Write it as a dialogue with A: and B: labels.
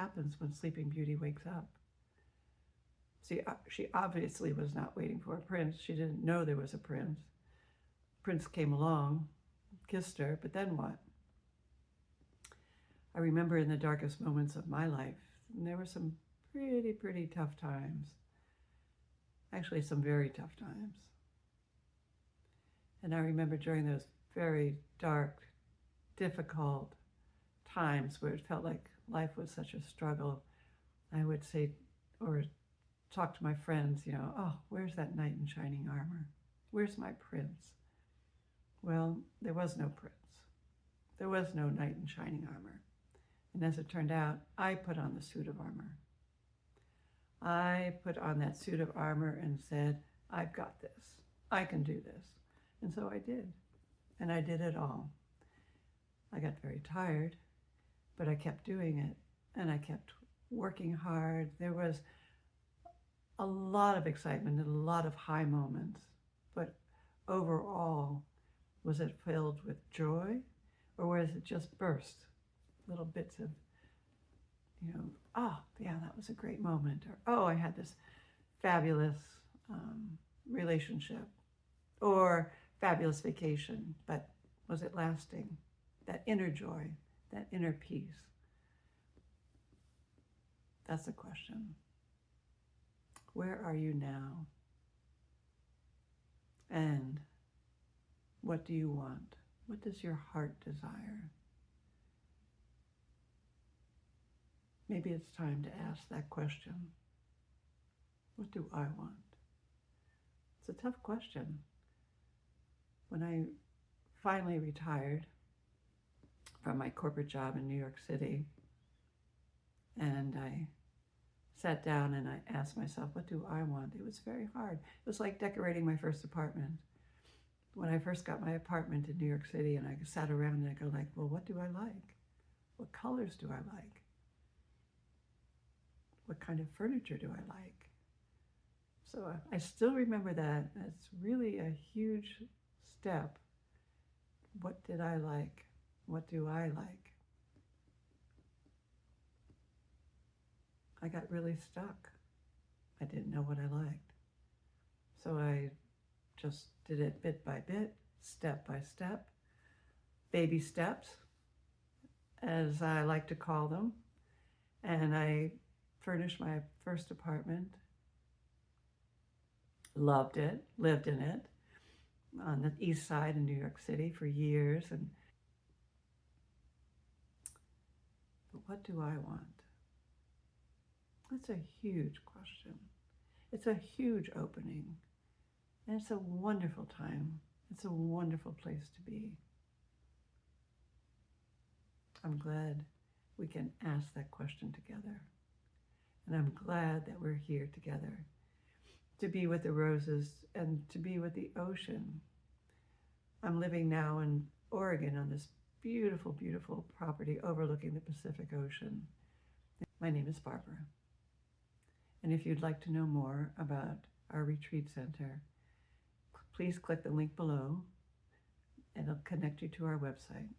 A: happens when Sleeping Beauty wakes up. See, she obviously was not waiting for a prince. She didn't know there was a prince. Prince came along, kissed her, but then what? I remember in the darkest moments of my life, and there were some pretty tough times. Actually, some very tough times. And I remember during those very dark, difficult times where it felt like life was such a struggle, I would say, or talk to my friends, oh, where's that knight in shining armor? Where's my prince? Well, there was no prince. There was no knight in shining armor. And as it turned out, I put on the suit of armor. I put on that suit of armor and said, I've got this. I can do this. And so I did. And I did it all. I got very tired, but I kept doing it. And I kept working hard. There was a lot of excitement and a lot of high moments. But overall, was it filled with joy? Or was it just burst? Little bits of, oh, yeah, that was a great moment. Or, oh, I had this fabulous relationship. Or fabulous vacation. But was it lasting? That inner joy, that inner peace. That's the question. Where are you now? And what do you want? What does your heart desire? Maybe it's time to ask that question. What do I want? It's a tough question. When I finally retired from my corporate job in New York City, and I sat down and I asked myself, what do I want? It was very hard. It was like decorating my first apartment. When I first got my apartment in New York City and I sat around and I go like, well, what do I like? What colors do I like? What kind of furniture do I like? So I still remember that. It's really a huge step. What did I like? What do I like? I got really stuck. I didn't know what I liked. So I just did it bit by bit, step by step, baby steps, as I like to call them. And I furnished my first apartment, loved it, lived in it, on the east side in New York City for years. But what do I want? That's a huge question. It's a huge opening. And it's a wonderful time. It's a wonderful place to be. I'm glad we can ask that question together. And I'm glad that we're here together to be with the roses and to be with the ocean. I'm living now in Oregon on this beautiful, beautiful property overlooking the Pacific Ocean. My name is Barbara. And if you'd like to know more about our retreat center, please click the link below and it'll connect you to our website.